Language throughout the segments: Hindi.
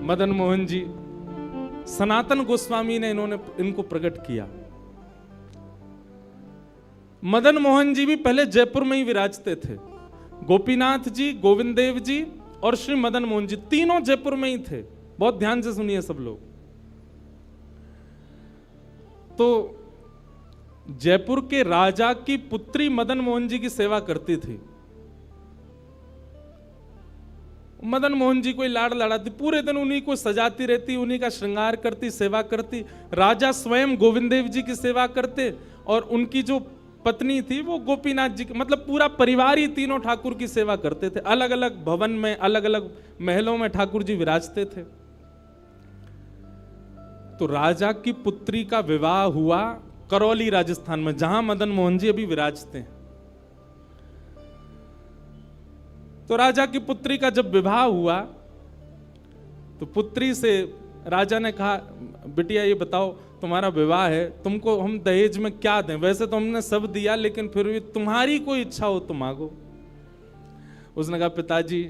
मदन मोहन जी, सनातन गोस्वामी ने इनको प्रकट किया। मदन मोहन जी भी पहले जयपुर में ही विराजते थे। गोपीनाथ जी, गोविंद देव जी और श्री मदन मोहन जी तीनों जयपुर में ही थे। बहुत ध्यान से सुनिए सब लोग। तो जयपुर के राजा की पुत्री मदन मोहन जी की सेवा करती थी। मदन मोहन जी कोई लाड़ लड़ाती, पूरे दिन उन्हीं को सजाती रहती, उन्हीं का श्रृंगार करती, सेवा करती। राजा स्वयं गोविंद देव जी की सेवा करते और उनकी जो पत्नी थी वो गोपीनाथ जी की, मतलब पूरा परिवार ही तीनों ठाकुर की सेवा करते थे। अलग अलग भवन में, अलग अलग महलों में ठाकुर जी विराजते थे। तो राजा की पुत्री का विवाह हुआ करौली राजस्थान में, जहां मदन मोहन जी अभी विराजते हैं। तो राजा की पुत्री का जब विवाह हुआ तो पुत्री से राजा ने कहा, बिटिया ये बताओ तुम्हारा विवाह है, तुमको हम दहेज में क्या दें? वैसे तो हमने सब दिया, लेकिन फिर भी तुम्हारी कोई इच्छा हो तो मांगो। उसने कहा, पिताजी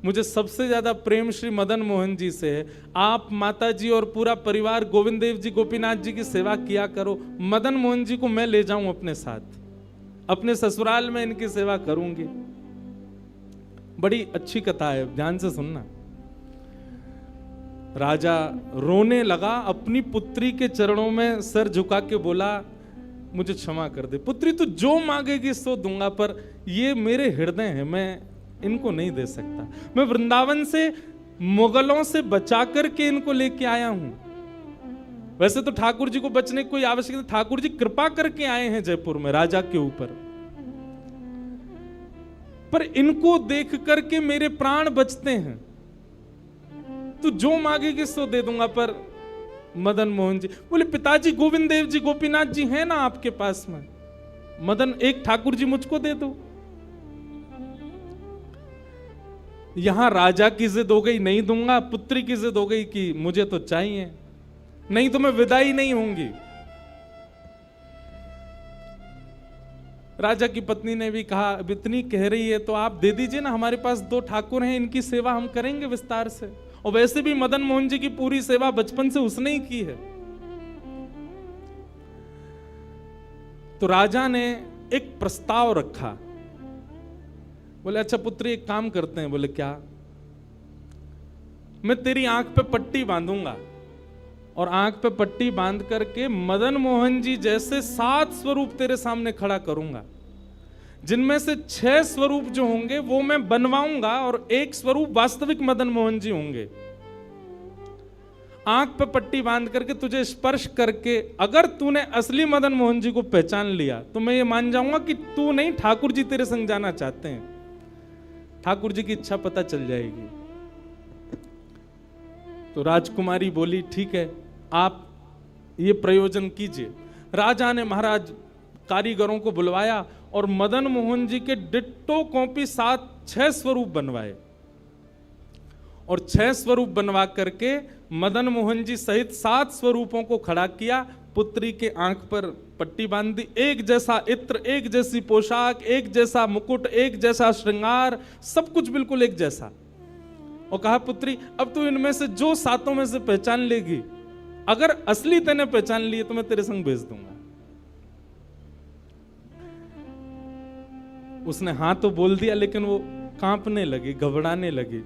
मुझे सबसे ज्यादा प्रेम श्री मदन मोहन जी से है। आप माता जी और पूरा परिवार गोविंद देव जी, गोपीनाथ जी की सेवा किया करो। मदन मोहन जी को मैं ले जाऊं अपने साथ, अपने ससुराल में इनकी सेवा करूंगी। बड़ी अच्छी कथा है, ध्यान से सुनना। राजा रोने लगा, अपनी पुत्री के चरणों में सर झुका के बोला, मुझे क्षमा कर दे पुत्री, तू जो मांगेगी सो दूंगा, पर ये मेरे हृदय हैं, मैं इनको नहीं दे सकता। मैं वृंदावन से मुगलों से बचा करके इनको लेके आया हूं। वैसे तो ठाकुर जी को बचने की कोई आवश्यकता नहीं, ठाकुर जी कृपा करके आए हैं जयपुर में राजा के ऊपर, पर इनको देख करके मेरे प्राण बचते हैं। तू जो मांगेगी सो दे दूंगा। पर मदन मोहन जी बोले, पिताजी गोविंद देव जी, गोपीनाथ जी हैं ना आपके पास में, मदन एक ठाकुर जी मुझको दे दो। यहां राजा की जिद हो गई, नहीं दूंगा। पुत्री की जिद हो गई कि मुझे तो चाहिए, नहीं तो मैं विदाई नहीं होंगी। राजा की पत्नी ने भी कहा, अब इतनी कह रही है तो आप दे दीजिए ना, हमारे पास 2 ठाकुर हैं, इनकी सेवा हम करेंगे विस्तार से। और वैसे भी मदन मोहन जी की पूरी सेवा बचपन से उसने ही की है। तो राजा ने एक प्रस्ताव रखा। बोले, अच्छा पुत्री एक काम करते हैं। बोले, क्या? मैं तेरी आंख पे पट्टी बांधूंगा और आंख पे पट्टी बांध करके मदन मोहन जी जैसे 7 स्वरूप तेरे सामने खड़ा करूंगा, जिनमें से 6 स्वरूप जो होंगे वो मैं बनवाऊंगा और 1 स्वरूप वास्तविक मदन मोहन जी होंगे। आंख पे पट्टी बांध करके तुझे स्पर्श करके अगर तूने असली मदन मोहन जी को पहचान लिया तो मैं ये मान जाऊंगा कि तू नहीं, ठाकुर जी तेरे संग जाना चाहते हैं। ठाकुर जी की इच्छा पता चल जाएगी। तो राजकुमारी बोली, ठीक है, आप ये प्रयोजन कीजिए। राजा ने महाराज कारीगरों को बुलवाया और मदन मोहन जी के डिट्टो कॉपी 6 स्वरूप बनवाए और 6 स्वरूप बनवा करके मदन मोहन जी सहित 7 स्वरूपों को खड़ा किया। पुत्री के आंख पर पट्टी बांध दी, एक जैसा इत्र, एक जैसी पोशाक, एक जैसा मुकुट, एक जैसा श्रृंगार, सब कुछ बिल्कुल एक जैसा। और कहा, पुत्री अब तू इनमें से जो 7 में से पहचान लेगी, अगर असली तेने पहचान लिए तो मैं तेरे संग भेज दूंगा। उसने हाँ तो बोल दिया, लेकिन वो कांपने लगी, घबराने लगी।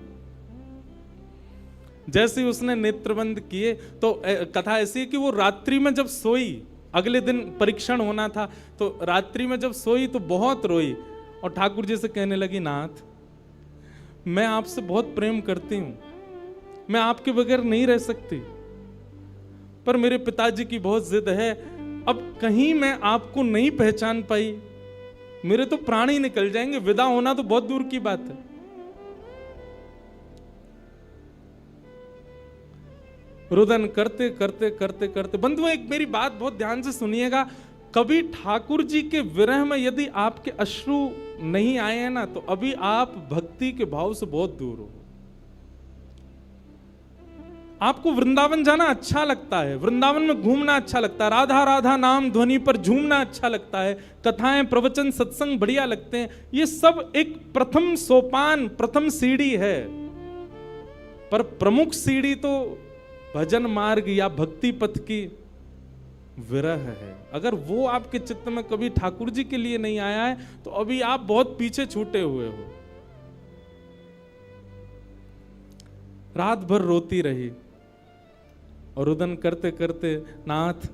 जैसे ही उसने नेत्रबंद किए तो कथा ऐसी है कि वो रात्रि में जब सोई, अगले दिन परीक्षण होना था, तो रात्रि में जब सोई तो बहुत रोई और ठाकुर जी से कहने लगी, नाथ मैं आपसे बहुत प्रेम करती हूं, मैं आपके बगैर नहीं रह सकती, पर मेरे पिताजी की बहुत जिद है। अब कहीं मैं आपको नहीं पहचान पाई, मेरे तो प्राण ही निकल जाएंगे, विदा होना तो बहुत दूर की बात है। रुदन करते करते करते करते, बंधुओं एक मेरी बात बहुत ध्यान से सुनिएगा, कभी ठाकुर जी के विरह में यदि आपके अश्रु नहीं आए हैं ना, तो अभी आप भक्ति के भाव से बहुत दूर हो। आपको वृंदावन जाना अच्छा लगता है, वृंदावन में घूमना अच्छा लगता है, राधा राधा नाम ध्वनि पर झूमना अच्छा लगता है, कथाएं, प्रवचन, सत्संग बढ़िया लगते हैं। ये सब एक प्रथम सोपान, प्रथम सीढ़ी है। पर प्रमुख सीढ़ी तो भजन मार्ग या भक्ति पथ की विरह है। अगर वो आपके चित्त में कभी ठाकुर जी के लिए नहीं आया है तो अभी आप बहुत पीछे छूटे हुए हो। रात भर रोती रही और रुदन करते करते, नाथ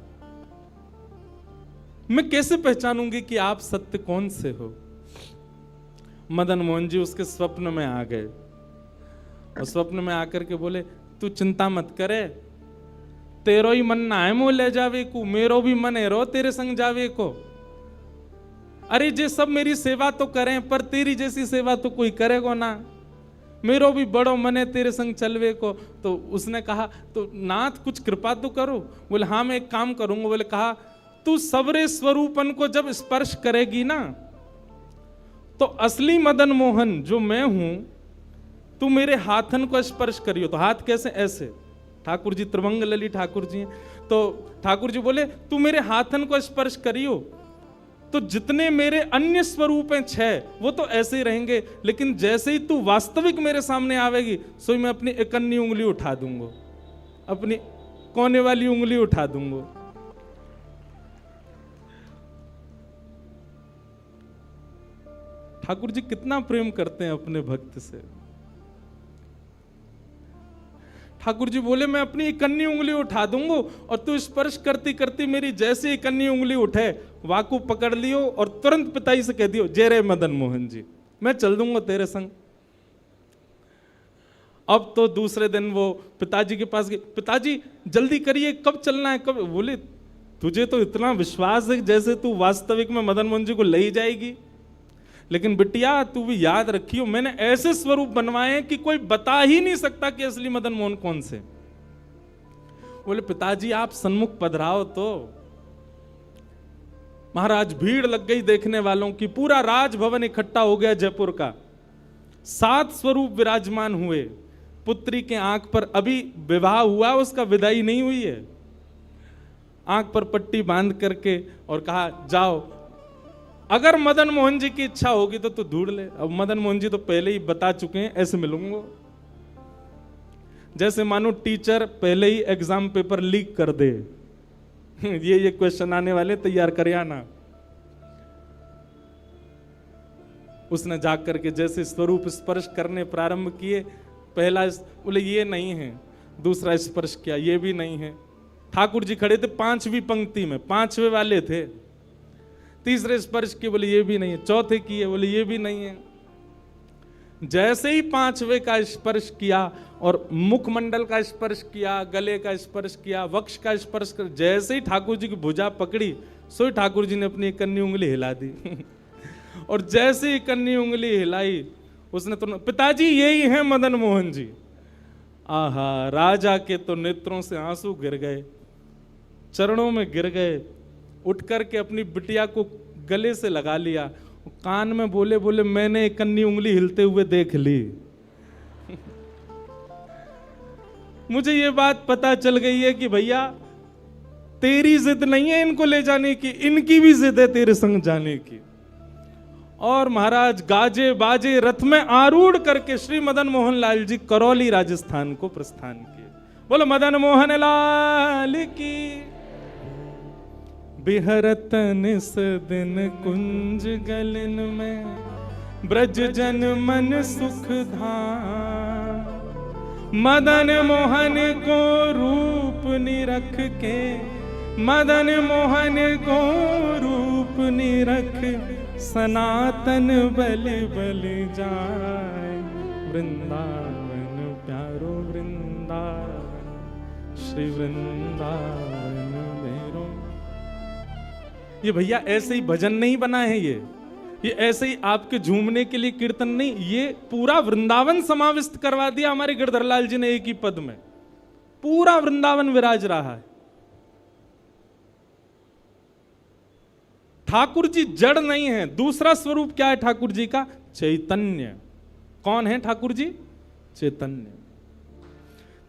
मैं कैसे पहचानूंगी कि आप सत्य कौन से हो। मदन मोहन जी उसके स्वप्न में आ गए और स्वप्न में आकर के बोले, तू चिंता मत करे, तेरो ही मन ना है मुँह ले जावे को, मेरो भी मन है रो तेरे संग जावे को। अरे जे सब मेरी सेवा तो करें पर तेरी जैसी सेवा तो कोई करेगा ना, मेरो भी बड़ो मन है तेरे संग चलवे को। तो उसने कहा, तो नाथ कुछ कृपा तो करो। बोले हाँ मैं एक काम करूंगा। बोले कहा, तू सबरे स्वरूपन को जब स्पर्श करेगी ना तो असली मदन मोहन जो मैं हूं, तू मेरे हाथन को स्पर्श करियो। तो हाथ कैसे? ऐसे। ठाकुर जी त्रिभंग लली ठाकुर जी हैं। तो ठाकुर जी बोले तू मेरे हाथन को स्पर्श करियो तो जितने मेरे अन्य स्वरूप हैं 6 वो तो ऐसे ही रहेंगे, लेकिन जैसे ही तू वास्तविक मेरे सामने आवेगी सो मैं अपनी इकन्नी उंगली उठा दूंगा, अपनी कोने वाली उंगली उठा दूंगा। ठाकुर जी कितना प्रेम करते हैं अपने भक्त से। ठाकुर जी बोले मैं अपनी इकन्नी उंगली उठा दूंगा और तू स्पर्श करती करती मेरी जैसे इकन्नी उंगली उठे वाकू पकड़ लियो और तुरंत पिताजी से कह दियो, जय रे मदन मोहन जी, मैं चल दूंगा तेरे संग। अब तो दूसरे दिन वो पिताजी के पास गए, पिताजी जल्दी करिए, कब चलना है, कब? बोले तुझे तो इतना विश्वास है जैसे तू वास्तविक में मदन मोहन जी को ले ही जाएगी, लेकिन बिटिया तू भी याद रखियो मैंने ऐसे स्वरूप बनवाए हैं कि कोई बता ही नहीं सकता कि असली मदन मोहन कौन से। बोले पिताजी आप सन्मुख पधराओ। तो महाराज भीड़ लग गई देखने वालों की, पूरा राजभवन इकट्ठा हो गया जयपुर का। 7 स्वरूप विराजमान हुए। पुत्री के आंख पर अभी विवाह हुआ, उसका विदाई नहीं हुई है, आंख पर पट्टी बांध करके और कहा जाओ, अगर मदन मोहन जी की इच्छा होगी तो तू ढूंढ ले। अब मदन मोहन जी तो पहले ही बता चुके हैं, ऐसे मिलूंगा। जैसे मानो टीचर पहले ही एग्जाम पेपर लीक कर दे, ये क्वेश्चन आने वाले, तैयार कर आना। उसने जाकर के जैसे स्वरूप स्पर्श करने प्रारंभ किए, पहला बोले ये नहीं है, दूसरा स्पर्श किया, ये भी नहीं है। ठाकुर जी खड़े थे 5वीं पंक्ति में, 5वें वाले थे। तीसरे स्पर्श किए, बोले ये भी नहीं है। चौथे किए, बोले ये भी नहीं है। जैसे ही 5वें का स्पर्श किया और मुखमंडल का स्पर्श किया, गले का स्पर्श किया, वक्ष का स्पर्श कर, जैसे ही ठाकुर जी की भुजा पकड़ी सो ठाकुर जी ने अपनी कन्नी उंगली हिला दी और जैसे ही कन्नी उंगली हिलाई उसने तो, पिताजी यही है मदन मोहन जी। आहा, राजा के तो नेत्रों से आंसू गिर गए, चरणों में गिर गए, उठ करके अपनी बिटिया को गले से लगा लिया, कान में बोले बोले मैंने कन्नी उंगली हिलते हुए देख ली। मुझे ये बात पता चल गई है कि भैया तेरी जिद नहीं है इनको ले जाने की, इनकी भी जिद है तेरे संग जाने की। और महाराज गाजे बाजे रथ में आरूढ़ करके श्री मदन मोहन लाल जी करौली राजस्थान को प्रस्थान किए। बोलो मदन मोहन लाल की। बिहरत निस दिन कुंज गलन में ब्रज जन मन सुख धाम, मदन मोहन को रूप निरख के, मदन मोहन को रूप निरख सनातन बल बल जाए, वृंदावन प्यारो वृंदावन, श्री वृंदावन मेरो। ये भैया ऐसे ही भजन नहीं बना है, ये ऐसे ही आपके झूमने के लिए कीर्तन नहीं, ये पूरा वृंदावन समाविष्ट करवा दिया हमारे गिरधर लाल जी ने एक ही पद में। पूरा वृंदावन विराज रहा है। ठाकुर जी जड़ नहीं है। दूसरा स्वरूप क्या है ठाकुर जी का? चैतन्य। कौन है ठाकुर जी? चैतन्य।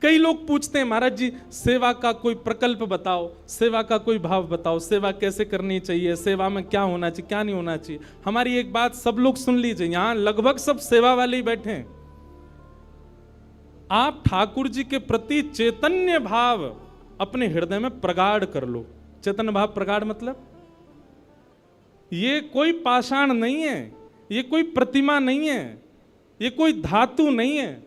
कई लोग पूछते हैं महाराज जी सेवा का कोई प्रकल्प बताओ, सेवा का कोई भाव बताओ, सेवा कैसे करनी चाहिए, सेवा में क्या होना चाहिए क्या नहीं होना चाहिए। हमारी एक बात सब लोग सुन लीजिए, यहां लगभग सब सेवा वाले ही बैठे हैं। आप ठाकुर जी के प्रति चैतन्य भाव अपने हृदय में प्रगाढ़ कर लो। चैतन्य भाव प्रगाढ़ मतलब ये कोई पाषाण नहीं है, ये कोई प्रतिमा नहीं है, ये कोई धातु नहीं है,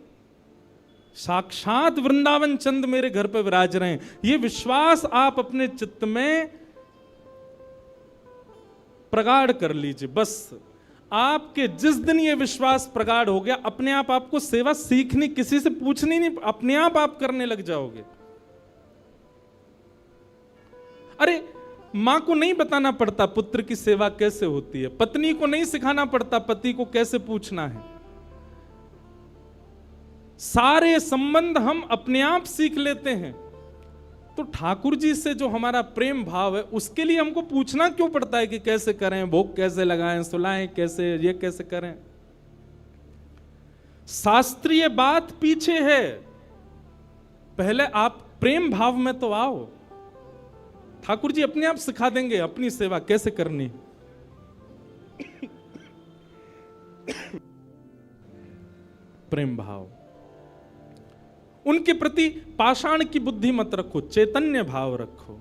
साक्षात वृंदावन चंद मेरे घर पर विराज रहे हैं। ये विश्वास आप अपने चित्त में प्रगाढ़ कर लीजिए। बस आपके जिस दिन ये विश्वास प्रगाढ़ हो गया, अपने आप आपको सेवा सीखनी, किसी से पूछनी नहीं, अपने आप करने लग जाओगे। अरे मां को नहीं बताना पड़ता पुत्र की सेवा कैसे होती है, पत्नी को नहीं सिखाना पड़ता पति को कैसे पूछना है। सारे संबंध हम अपने आप सीख लेते हैं। तो ठाकुर जी से जो हमारा प्रेम भाव है, उसके लिए हमको पूछना क्यों पड़ता है कि कैसे करें, भोग कैसे लगाएं, सुलाएं कैसे, ये कैसे करें। शास्त्रीय बात पीछे है, पहले आप प्रेम भाव में तो आओ। ठाकुर जी अपने आप सिखा देंगे अपनी सेवा कैसे करनी। प्रेम भाव, उनके प्रति पाषाण की बुद्धि मत रखो, चैतन्य भाव रखो।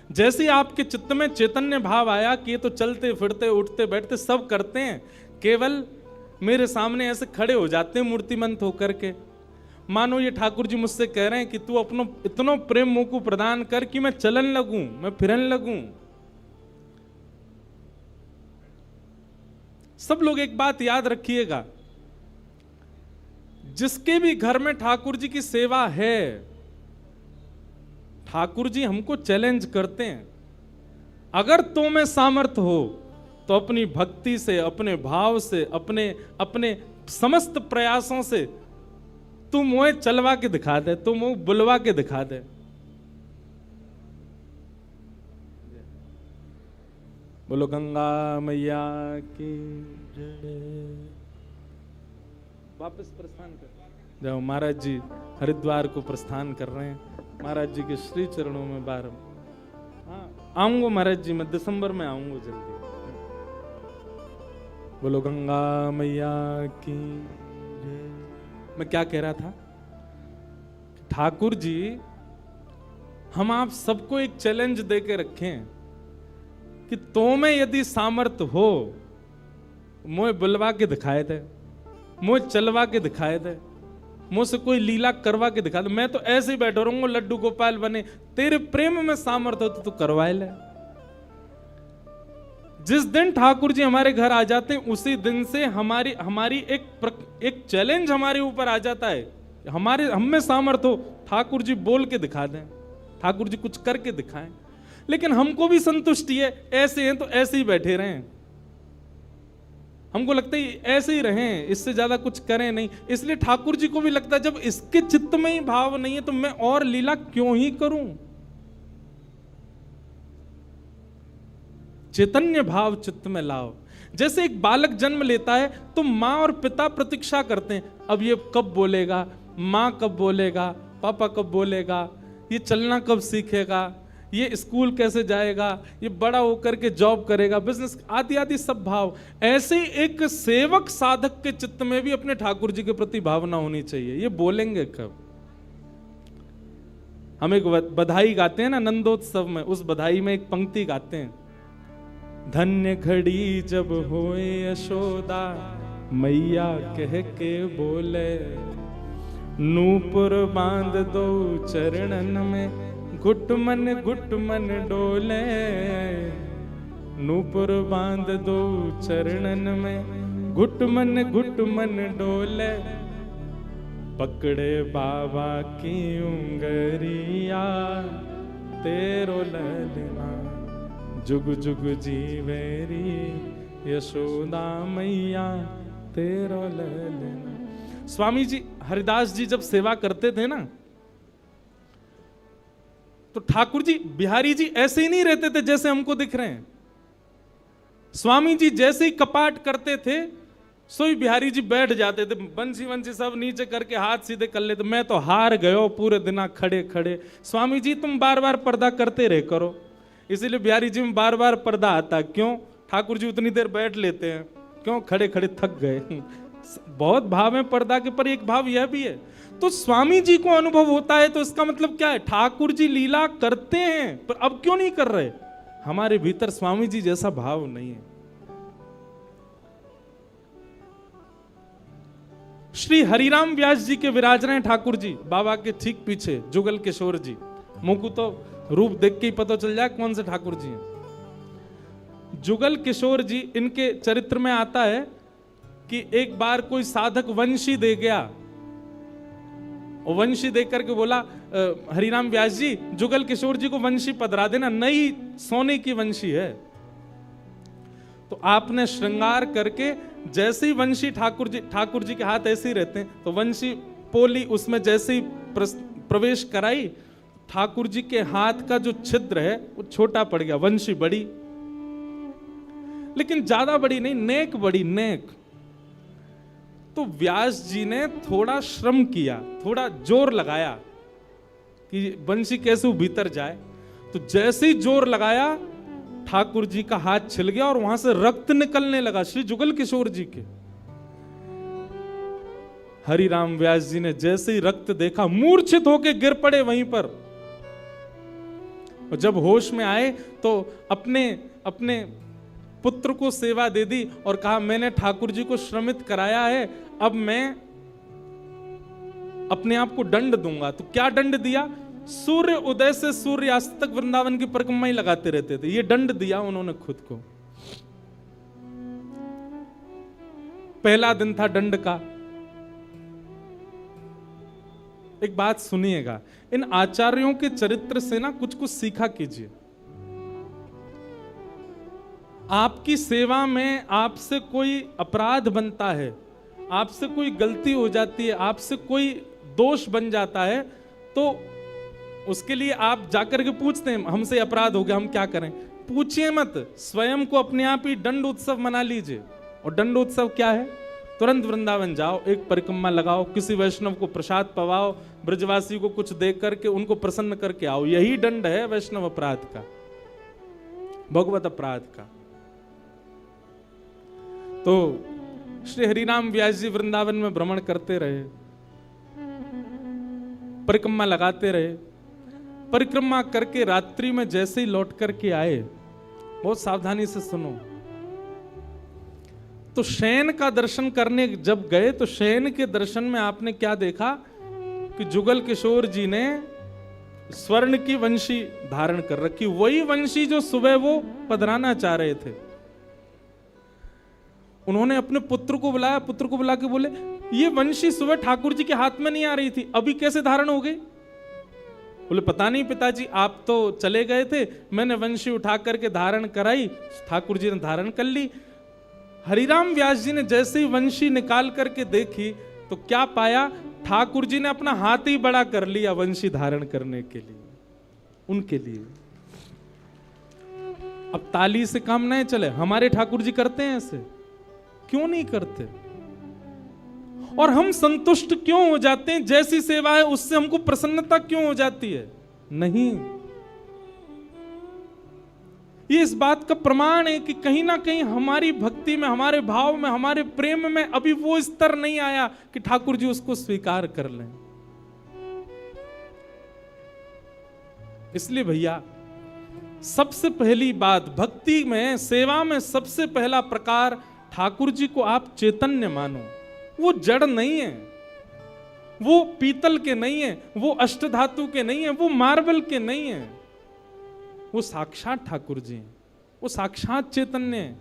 जैसे आपके चित्त में चैतन्य भाव आया कि ये तो चलते फिरते उठते बैठते सब करते हैं, केवल मेरे सामने ऐसे खड़े हो जाते हैं मूर्तिमंत होकर के, मानो ये ठाकुर जी मुझसे कह रहे हैं कि तू अपनो इतनो प्रेम मुंह को प्रदान कर कि मैं चलन लगूं, मैं फिरन लगूं। सब लोग एक बात याद रखिएगा, जिसके भी घर में ठाकुर जी की सेवा है, ठाकुर जी हमको चैलेंज करते हैं, अगर तो में सामर्थ्य हो तो अपनी भक्ति से, अपने भाव से, अपने समस्त प्रयासों से तू मुझे चलवा के दिखा दे, तू मुझे बुलवा के दिखा दे। बोलो गंगा मैया की जय। वापस प्रस्थान कर जाओ। महाराज जी हरिद्वार को प्रस्थान कर रहे हैं, महाराज जी के श्री चरणों में बार। हाँ आऊंगा महाराज जी, मैं दिसंबर में आऊंगा जल्दी। बोलो गंगा मैया की जय। मैं क्या कह रहा था, ठाकुर जी हम आप सबको एक चैलेंज दे के रखें कि तो में यदि सामर्थ्य हो मुझे बुलवा के दिखाए दे, मुझे चलवा के दिखाए दे, मुझसे कोई लीला करवा के दिखा दे। मैं तो ऐसे ही बैठा रहूंगा लड्डू गोपाल बने, तेरे प्रेम में सामर्थ्य हो तो तू करवाए ले। जिस दिन ठाकुर जी हमारे घर आ जाते हैं उसी दिन से हमारी एक चैलेंज हमारे ऊपर आ जाता है, हम में सामर्थ्य हो, ठाकुर जी बोल के दिखा दें, ठाकुर जी कुछ करके दिखाएं। लेकिन हमको भी संतुष्टि है, ऐसे हैं तो ऐसे ही बैठे रहें, हमको लगता है ऐसे ही रहें, इससे ज्यादा कुछ करें नहीं। इसलिए ठाकुर जी को भी लगता है जब इसके चित्त में ही भाव नहीं है तो मैं और लीला क्यों ही करूं। चैतन्य भाव चित्त में लाओ। जैसे एक बालक जन्म लेता है तो मां और पिता प्रतीक्षा करते हैं, अब ये कब बोलेगा, मां कब बोलेगा, पापा कब बोलेगा, ये चलना कब सीखेगा, ये स्कूल कैसे जाएगा, ये बड़ा होकर के जॉब करेगा, बिजनेस आदि आदि सब भाव। ऐसे एक सेवक साधक के चित्त में भी अपने ठाकुर जी के प्रति भावना होनी चाहिए, ये बोलेंगे कब। हम एक बधाई गाते हैं ना नंदोत्सव में, उस बधाई में एक पंक्ति गाते हैं, धन्य घड़ी जब होए यशोदा मैया कह के बोले, नूपुर बांध दो चरणन में घुट मन डोले, नूपुर बांध दो चरणन में घुट मन डोले, पकड़े बाबा की उंगरिया तेरो ललना जुग जुग जीवेरी यशोदा मैया तेरो ललना। स्वामी जी हरिदास जी जब सेवा करते थे ना तो ठाकुर जी बिहारी जी ऐसे ही नहीं रहते थे जैसे हमको दिख रहे हैं। स्वामी जी जैसे ही कपाट करते थे सोई बिहारी जी बैठ जाते थे, बंसी वंसी सब नीचे करके हाथ सीधे कर लेते। मैं तो हार गयो पूरे दिन खड़े खड़े, स्वामी जी तुम बार बार पर्दा करते रहे करो। इसीलिए बिहारी जी में बार बार पर्दा आता, क्यों, ठाकुर जी उतनी देर बैठ लेते हैं, क्यों, खड़े खड़े थक गए। बहुत भाव है पर्दा के, पर एक भाव यह भी है। तो स्वामी जी को अनुभव होता है तो इसका मतलब क्या है? ठाकुर जी लीला करते हैं, पर अब क्यों नहीं कर रहे? हमारे भीतर स्वामी जी जैसा भाव नहीं है। श्री हरिराम व्यास जी के विराज रहे ठाकुर जी, बाबा के ठीक पीछे जुगल किशोर जी। मुंह को तो रूप देख के ही पता चल जाए कौन से ठाकुर जी हैं। जुगल किशोर जी, इनके चरित्र में आता है कि एक बार कोई साधक वंशी दे गया, और वंशी देख करके बोला हरिराम व्यास जी, जुगल किशोर जी को वंशी पधरा देना, नई सोने की वंशी है। तो आपने श्रृंगार करके जैसे ही वंशी ठाकुर जी के हाथ ऐसे ही रहते हैं, तो वंशी पोली उसमें जैसे ही प्रवेश कराई, ठाकुर जी के हाथ का जो छिद्र है वो छोटा पड़ गया, वंशी बड़ी, लेकिन ज्यादा बड़ी नहीं, नेक बड़ी, नेक। तो व्यास जी ने थोड़ा श्रम किया, थोड़ा जोर लगाया कि वंशी कैसे भीतर जाए। तो जैसे ही जोर लगाया, ठाकुर जी का हाथ छिल गया और वहां से रक्त निकलने लगा, श्री जुगल किशोर जी के। हरिराम व्यास जी ने जैसे ही रक्त देखा, मूर्छित होकर गिर पड़े वहीं पर। और जब होश में आए तो अपने पुत्र को सेवा दे दी और कहा, मैंने ठाकुर जी को श्रमित कराया है, अब मैं अपने आप को दंड दूंगा। तो क्या दंड दिया? सूर्य उदय से सूर्यास्त तक वृंदावन की परिक्रमा ही लगाते रहते थे, ये दंड दिया उन्होंने खुद को। पहला दिन था दंड का। एक बात सुनिएगा, इन आचार्यों के चरित्र से ना कुछ कुछ सीखा कीजिए। आपकी सेवा में आपसे कोई अपराध बनता है, आपसे कोई गलती हो जाती है, आपसे कोई दोष बन जाता है, तो उसके लिए आप जाकर के पूछते हैं, हमसे अपराध हो गया, हम क्या करें? पूछिए मत, स्वयं को अपने आप ही दंड उत्सव मना लीजिए। और दंड उत्सव क्या है? तुरंत वृंदावन जाओ, एक परिक्रमा लगाओ, किसी वैष्णव को प्रसाद पवाओ, ब्रजवासी को कुछ दे करके उनको प्रसन्न करके आओ। यही दंड है वैष्णव अपराध का, भगवत अपराध का। तो श्री हरिराम व्यास जी वृंदावन में भ्रमण करते रहे, परिक्रमा लगाते रहे। परिक्रमा करके रात्रि में जैसे ही लौट करके आए, बहुत सावधानी से सुनो, तो शयन का दर्शन करने जब गए, तो शयन के दर्शन में आपने क्या देखा कि जुगल किशोर जी ने स्वर्ण की वंशी धारण कर रखी, वही वंशी जो सुबह वो पधराना चाह रहे थे। उन्होंने अपने पुत्र को बुलाया, पुत्र को बुला के बोले, ये वंशी सुबह ठाकुर जी के हाथ में नहीं आ रही थी, अभी कैसे धारण हो गई? बोले, पता नहीं पिताजी, आप तो चले गए थे, मैंने वंशी उठा करके धारण कराई, ठाकुर जी ने धारण कर ली। हरिराम व्यास जी ने जैसे ही वंशी निकाल करके देखी, तो क्या पाया? ठाकुर जी ने अपना हाथ ही बड़ा कर लिया वंशी धारण करने के लिए, उनके लिए। अब ताली से काम नहीं चले, हमारे ठाकुर जी करते हैं ऐसे? क्यों नहीं करते? और हम संतुष्ट क्यों हो जाते हैं? जैसी सेवा है उससे हमको प्रसन्नता क्यों हो जाती है? नहीं। ये इस बात का प्रमाण है कि कहीं ना कहीं हमारी भक्ति में, हमारे भाव में, हमारे प्रेम में अभी वो स्तर नहीं आया कि ठाकुर जी उसको स्वीकार कर लें। इसलिए भैया, सबसे पहली बात भक्ति में, सेवा में सबसे पहला प्रकार, ठाकुर जी को आप चैतन्य मानो। वो जड़ नहीं है, वो पीतल के नहीं है, वो अष्टधातु के नहीं है, वो मार्बल के नहीं है, वो साक्षात ठाकुर जी हैं, वो साक्षात चैतन्य है।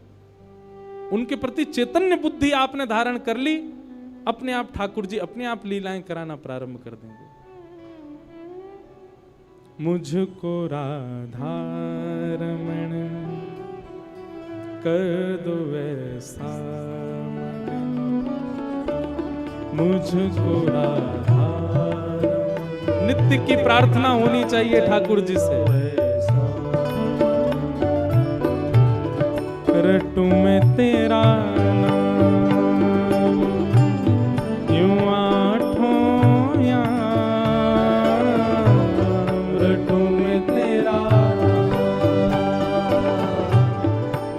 उनके प्रति चैतन्य बुद्धि आपने धारण कर ली, अपने आप ठाकुर जी अपने आप लीलाएं कराना प्रारंभ कर देंगे। मुझको राधा रमण कर दो वैसा, मुझको राधा, नित्य की प्रार्थना होनी चाहिए ठाकुर जी से। रटू में तेरा नाम, यूं आठों याम, रटू में तेरा नाम,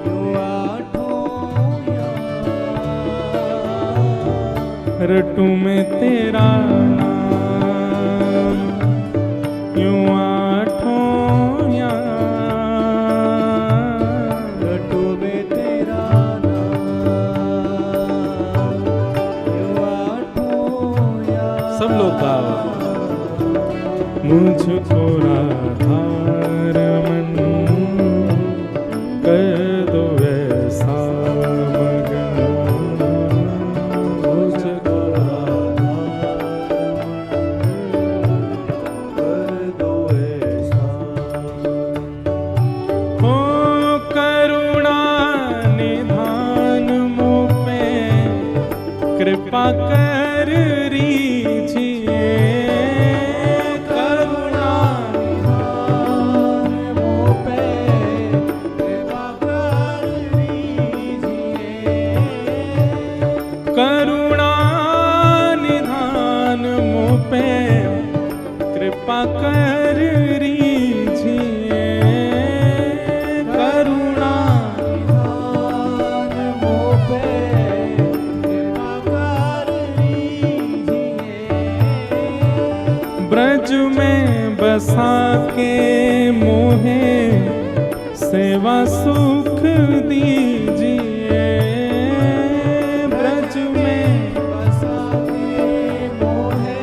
यूं आठों याम, रटू में तेरा नाम यूं आठों याम, रटू में तेरा नाम यूं आठों याम। सब लोग गाओ। मुझको राधा रमन कर दो ऐसा मगन, मुझको राधा कर दो ऐसा। हो करुणा निधान मुँह पे कृपा कर रीझिए, करुणा निधान मुँह पे कृपा कर लीजिए। करुणा निधान मुँह पे कृपा कर रीझिए, करुणा निधान मुँह पे कृपा कर लीजिए। ब्रज में बसा के मोहे सेवा सुख दीजिए, ब्रज में बसा के मोहे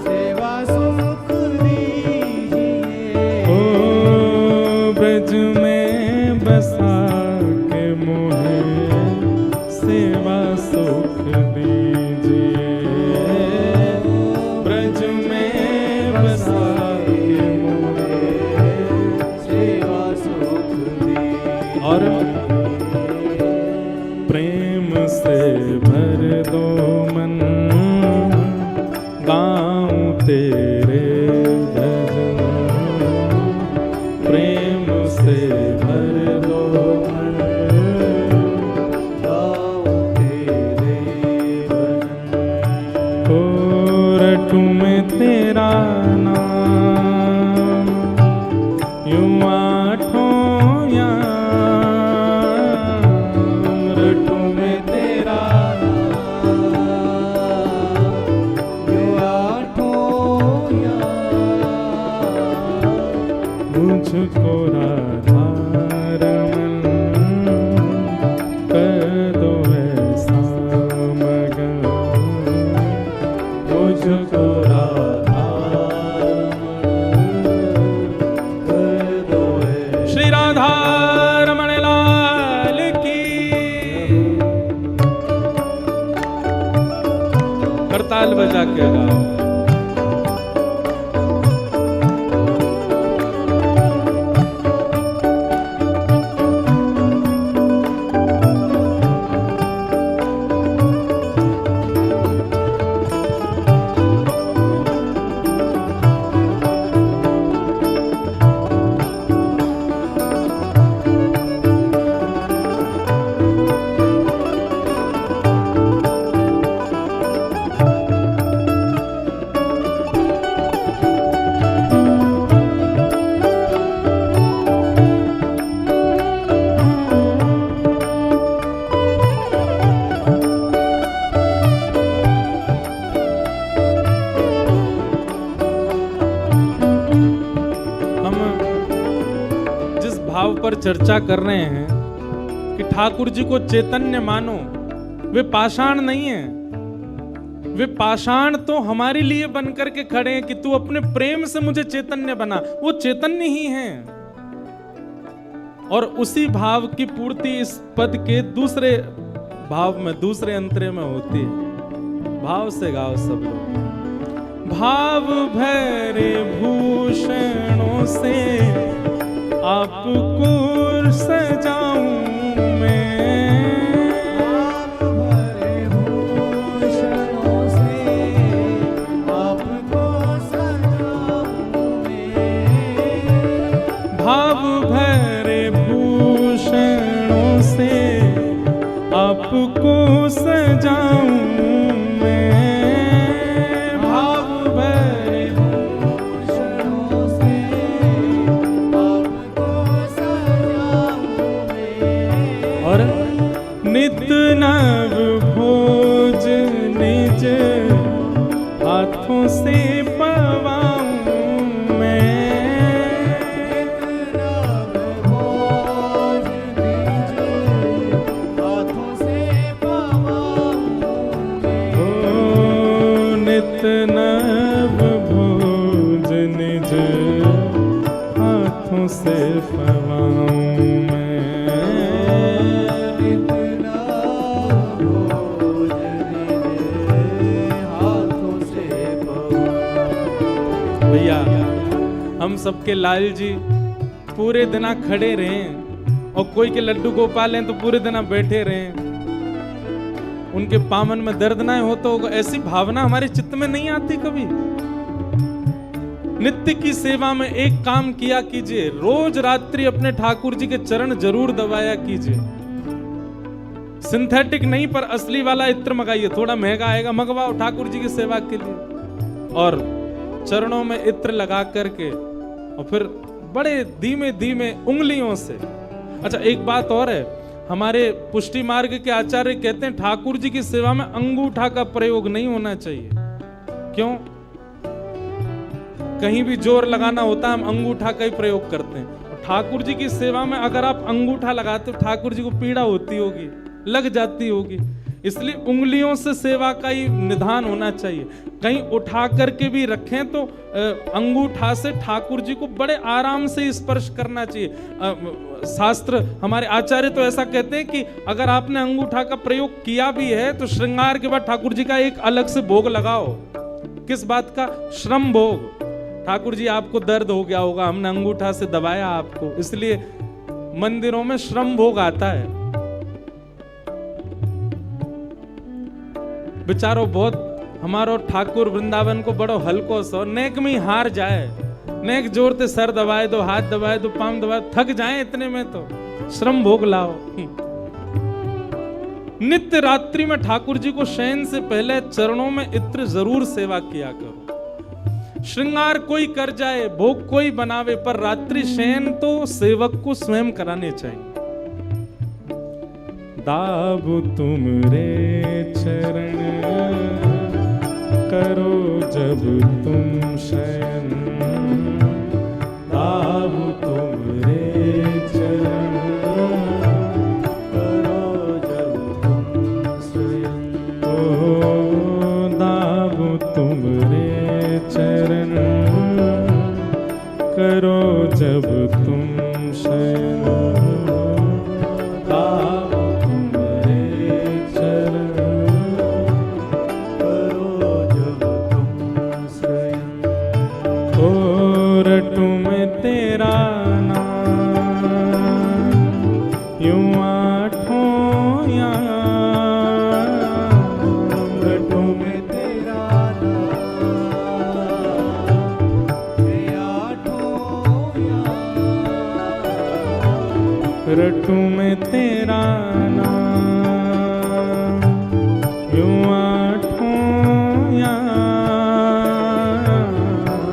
सेवा सुख दीजिए। ओ ब्रज में बसा के मोहे सेवा सुख दीजिए, ब्रज में बसा के मोहे सेवा सुख दीजिए। और प्रेम से भर दो मन गाऊं तेरे भजन, प्रेम से भर दो मन गाऊं तेरे भजन। ओ रटू में तेरा नाम यूं आठों याम, रटू में तेरा यूं आठों याम। मुझको राधा रमन कर दो ऐसा मगन, मुझको राधा कर दो ऐसा। श्री राधा रमण लाल की। करताल बजा के गाओ। भाव पर चर्चा कर रहे हैं कि ठाकुर जी को चैतन्य मानो, वे पाषाण नहीं है। वे पाषाण तो हमारे लिए बन करके खड़े हैं कि तू अपने प्रेम से मुझे चैतन्य बना। वो चैतन्य ही हैं और उसी भाव की पूर्ति इस पद के दूसरे भाव में, दूसरे अंतरे में होती है। भाव से गाओ सब लोग। भाव भरे भूषणों से आपको सजाऊं मैं, भाव भरे भूषणों से आपको सजाऊं मैं। भाव भरे भूषणों से आपको सजाऊं मैं, भाव भरे भूषणों से आपको सजाऊं मैं। और नित नव भोज हाथों से पवाऊं मैं। नित नव भोज निज हाथों से पवाऊं मैं। नित नव भोज निज हाथों से पवाऊं। भैया हम सबके लाल जी पूरे दिना खड़े रहे और कोई के लड्डू गोपाल हैं तो पूरे दिना बैठे रहे, उनके पामन में दर्द ना हो तो ऐसी भावना हमारे चित्त में नहीं आती कभी। नित्य की सेवा में एक काम किया कीजिए, रोज रात्रि अपने ठाकुर जी के चरण जरूर दबाया कीजिए। सिंथेटिक नहीं पर असली वाला इत्र मंगाइए, थोड़ा महंगा आएगा, मंगवाओ ठाकुर जी की सेवा के लिए, और चरणों में इत्र लगा करके और फिर बड़े धीमे धीमे उंगलियों से। अच्छा एक बात और है, हमारे पुष्टि मार्ग के आचार्य कहते हैं ठाकुर जी की सेवा में अंगूठा का प्रयोग नहीं होना चाहिए। क्यों? कहीं भी जोर लगाना होता है हम अंगूठा का ही प्रयोग करते हैं, और ठाकुर जी की सेवा में अगर आप अंगूठा लगाते हो ठाकुर जी को पीड़ा होती होगी, लग जाती होगी, इसलिए उंगलियों से सेवा का ही निधान होना चाहिए। कहीं उठा करके भी रखें तो अंगूठा से ठाकुर जी को बड़े आराम से स्पर्श करना चाहिए। शास्त्र हमारे आचार्य तो ऐसा कहते हैं कि अगर आपने अंगूठा का प्रयोग किया भी है तो श्रृंगार के बाद ठाकुर जी का एक अलग से भोग लगाओ। किस बात का? श्रम भोग। ठाकुर जी आपको दर्द हो गया होगा, हमने अंगूठा से दबाया आपको, इसलिए मंदिरों में श्रम भोग आता है। बेचारो बहुत हमारो ठाकुर वृंदावन को बड़ो हल्को सो नेक में ही हार जाए, नेक जोरते सर दबाए दो, हाथ दबाए दो, पांव दबाए, थक जाए इतने में तो श्रम भोग लाओ। नित्य रात्रि में ठाकुर जी को शयन से पहले चरणों में इत्र जरूर सेवा किया करो। श्रृंगार कोई कर जाए, भोग कोई बनावे, पर रात्रि शयन तो सेवक को स्वयं कराने चाहिए। दाबु तुमरे चरण करो जब तुम शयन, दाबु तुमरे चरण करो जब तुम शयन। ओ दाबु तुमरे चरण करो जब तुम शयन, दाबु तुमरे चरण करो जब तुम शयन। ओ रटू में तेरा नाम यूं आठों याम, रटू में तेरा नाम आठों याम, रटू में तेरा नाम यूं आठों याम,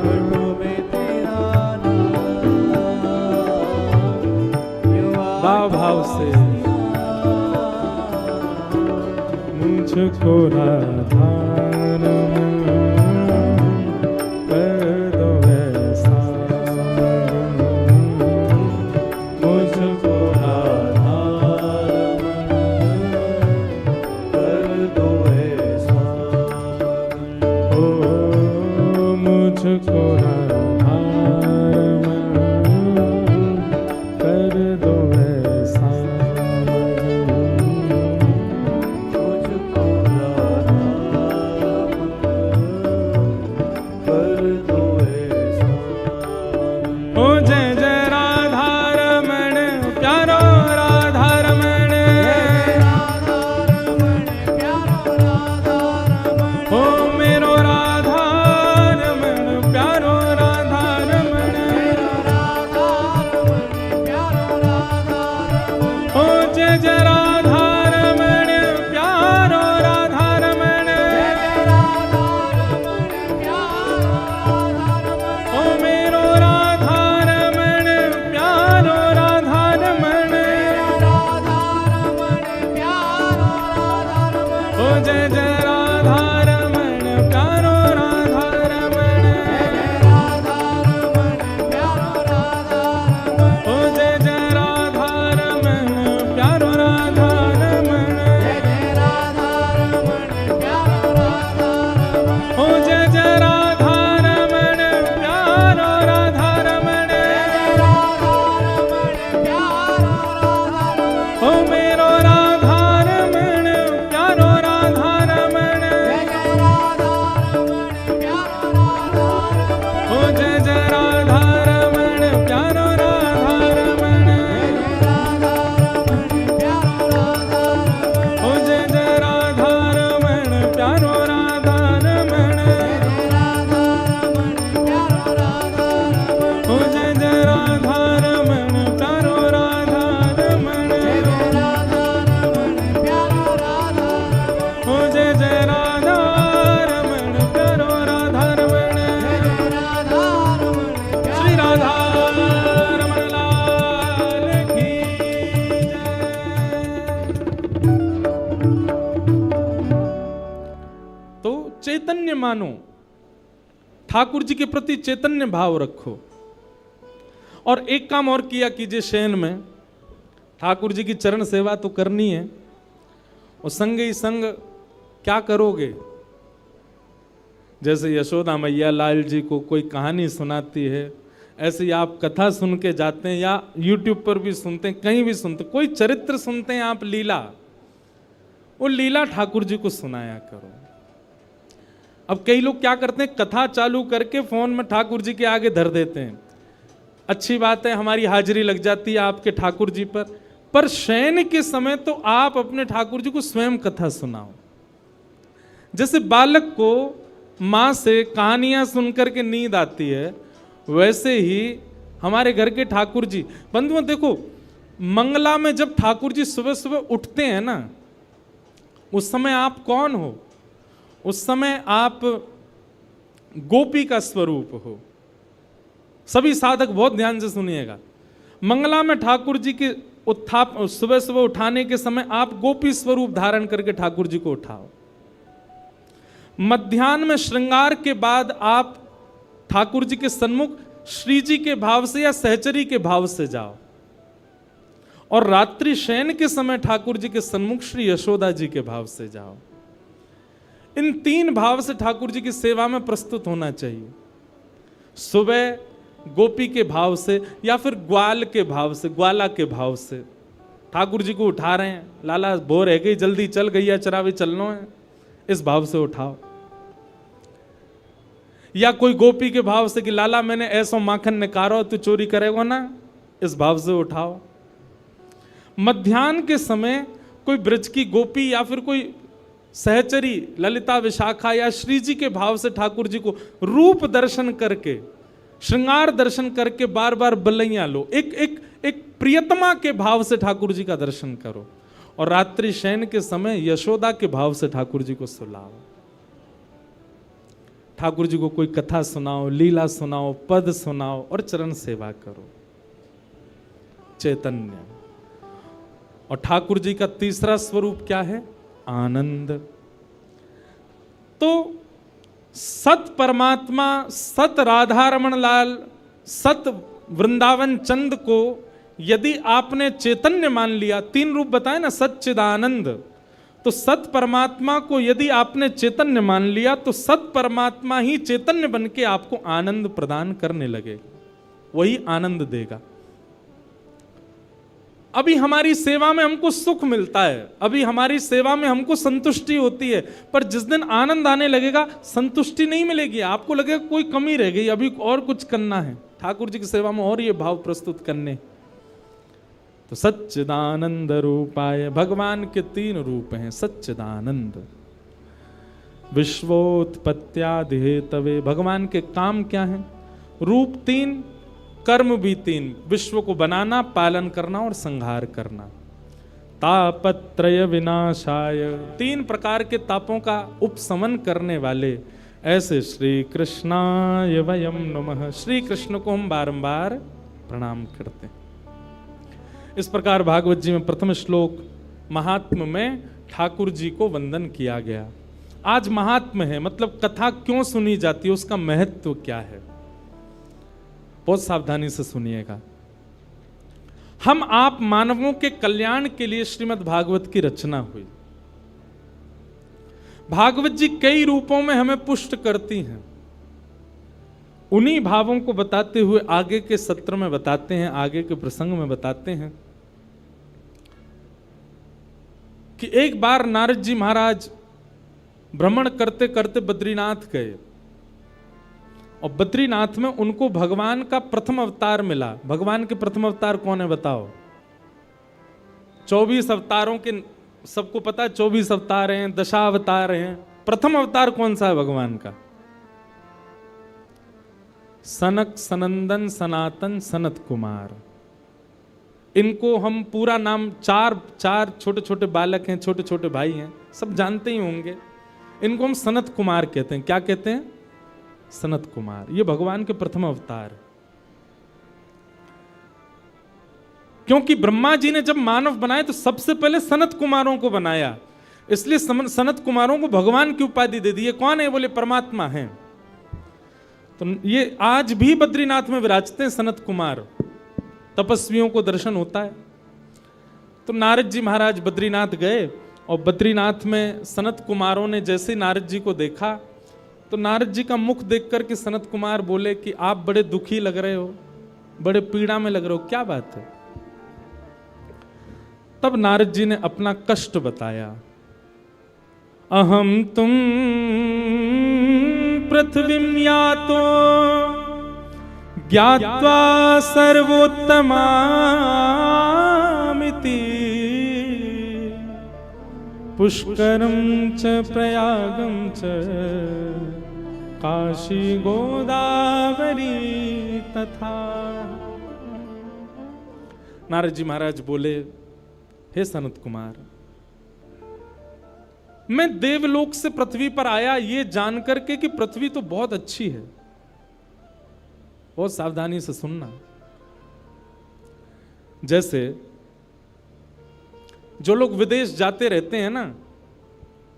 रटू में तेरा नाम यूं भाव भाव से मुझको राधा कर दो ऐसा, मुझको राधा कर दो ऐसा, ओ मुझको राधा कर दो ऐसा, मुझको राधा कर दो ऐसा। ओ जय जय राधा रमण प्यारो राधा रमण, ओ मेरो राधा रमण प्यारो राधा रमण, ओ जय जय राधा रमण प्यारो राधा रमण, ओ मेरो राधा रमण प्यारो राधा रमण, ओ जय जय राधा रमण प्यारो राधा जय राधा रमण प्यारो राधा रमण, श्री राधा रमण लाल की जय। तो चैतन्य मानो, ठाकुर जी के प्रति चैतन्य भाव रखो। और एक काम और किया कीजिए शयन में, ठाकुर जी की चरण सेवा तो करनी है, और संग ही संग क्या करोगे, जैसे यशोदा मैया लाल जी को कोई कहानी सुनाती है, ऐसे ही आप कथा सुन के जाते हैं, या यूट्यूब पर भी सुनते हैं, कहीं भी सुनते, कोई चरित्र सुनते हैं आप, लीला, वो लीला ठाकुर जी को सुनाया करो। अब कई लोग क्या करते हैं, कथा चालू करके फोन में ठाकुर जी के आगे धर देते हैं। अच्छी बात है, हमारी हाजिरी लग जाती है आपके ठाकुर जी पर शयन के समय तो आप अपने ठाकुर जी को स्वयं कथा सुनाओ। जैसे बालक को माँ से कहानियां सुनकर के नींद आती है, वैसे ही हमारे घर के ठाकुर जी, बंधुओं देखो, मंगला में जब ठाकुर जी सुबह सुबह उठते हैं ना, उस समय आप कौन हो? उस समय आप गोपी का स्वरूप हो। सभी साधक बहुत ध्यान से सुनिएगा। मंगला में ठाकुर जी के उत्थाप, सुबह सुबह उठाने के समय आप गोपी स्वरूप धारण करके ठाकुर जी को उठाओ। मध्याह्न में श्रृंगार के बाद आप ठाकुर जी के सन्मुख श्री जी के भाव से या सहचरी के भाव से जाओ, और रात्रि शयन के समय ठाकुर जी के सन्मुख श्री यशोदा जी के भाव से जाओ। इन तीन भाव से ठाकुर जी की सेवा में प्रस्तुत होना चाहिए। सुबह गोपी के भाव से या फिर ग्वाल के भाव से, ग्वाला के भाव से ठाकुर जी को उठा रहे हैं, लाला बोर है गई, जल्दी चल, गैया चरावे चलना है, इस भाव से उठाओ। या कोई गोपी के भाव से कि लाला मैंने ऐसो माखन निकारो, तू चोरी करेगा ना, इस भाव से उठाओ। मध्याह्न के समय कोई ब्रज की गोपी या फिर कोई सहचरी, ललिता विशाखा या श्री जी के भाव से ठाकुर जी को रूप दर्शन करके, श्रृंगार दर्शन करके बार बार बलैया लो। एक प्रियतमा के भाव से ठाकुर जी का दर्शन करो, और रात्रि शयन के समय यशोदा के भाव से ठाकुर जी को सुलाओ। ठाकुर जी को कोई कथा सुनाओ, लीला सुनाओ, पद सुनाओ, और चरण सेवा करो। चैतन्य। और ठाकुर जी का तीसरा स्वरूप क्या है? आनंद। तो सत परमात्मा, सत राधा रमण लाल, सत वृंदावन चंद को यदि आपने चैतन्य मान लिया, तीन रूप बताए ना, सच्चिदानंद, तो सत परमात्मा को यदि आपने चैतन्य मान लिया तो सत परमात्मा ही चैतन्य बन के आपको आनंद प्रदान करने लगे, वही आनंद देगा। अभी हमारी सेवा में हमको सुख मिलता है, अभी हमारी सेवा में हमको संतुष्टि होती है, पर जिस दिन आनंद आने लगेगा संतुष्टि नहीं मिलेगी, आपको लगेगा कोई कमी रह गई, अभी और कुछ करना है, ठाकुर जी की सेवा में और ये भाव प्रस्तुत करने। तो सच्चिदानंद रूपाय, भगवान के तीन रूप हैं। सच्चिदानंद, विश्वोत्पत्त्यादि हेतवे, भगवान के काम क्या हैं? रूप तीन, कर्म भी तीन, विश्व को बनाना, पालन करना और संहार करना। तापत्रय विनाशाय, तीन प्रकार के तापों का उपशमन करने वाले, ऐसे श्री कृष्णाय वयम नमः, श्री कृष्ण को हम बारंबार प्रणाम करते हैं। इस प्रकार भागवत जी में प्रथम श्लोक महात्म में ठाकुर जी को वंदन किया गया। आज महात्म है, मतलब कथा क्यों सुनी जाती है, उसका महत्व क्या है, बहुत सावधानी से सुनिएगा। हम आप मानवों के कल्याण के लिए श्रीमद् भागवत की रचना हुई। भागवत जी कई रूपों में हमें पुष्ट करती हैं। उन्हीं भावों को बताते हुए आगे के सत्र में बताते हैं, आगे के प्रसंग में बताते हैं कि एक बार नारद जी महाराज भ्रमण करते करते बद्रीनाथ गए, और बद्रीनाथ में उनको भगवान का प्रथम अवतार मिला। भगवान के प्रथम अवतार कौन है बताओ? 24 अवतारों के सबको पता है, 24 अवतार हैं, दशावतार हैं। प्रथम अवतार कौन सा है भगवान का? सनक सनंदन सनातन सनत कुमार। इनको हम पूरा नाम, चार छोटे छोटे बालक हैं, छोटे छोटे भाई हैं, सब जानते ही होंगे। इनको हम सनत कुमार कहते हैं। क्या कहते हैं? सनत कुमार। ये भगवान के प्रथम अवतार। क्योंकि ब्रह्मा जी ने जब मानव बनाए तो सबसे पहले सनत कुमारों को बनाया, इसलिए सनत कुमारों को भगवान की उपाधि दे दी। ये कौन है? बोले परमात्मा हैं। तो ये आज भी बद्रीनाथ में विराजते हैं सनत कुमार, तपस्वियों को दर्शन होता है। तो नारद जी महाराज बद्रीनाथ गए और बद्रीनाथ में सनत कुमारों ने जैसे नारद जी को देखा तो नारद जी का मुख देख करके सनत कुमार बोले कि आप बड़े दुखी लग रहे हो, बड़े पीड़ा में लग रहे हो, क्या बात है? तब नारद जी ने अपना कष्ट बताया। अहम तुम पृथ्वीं यातो ज्ञात्वा सर्वोत्तमामिति पुष्करम च प्रयागम च काशी गोदावरी तथा। नारद जी महाराज बोले, हे सनत कुमार, मैं देवलोक से पृथ्वी पर आया ये जान करके कि पृथ्वी तो बहुत अच्छी है। बहुत सावधानी से सुनना। जैसे जो लोग विदेश जाते रहते हैं ना,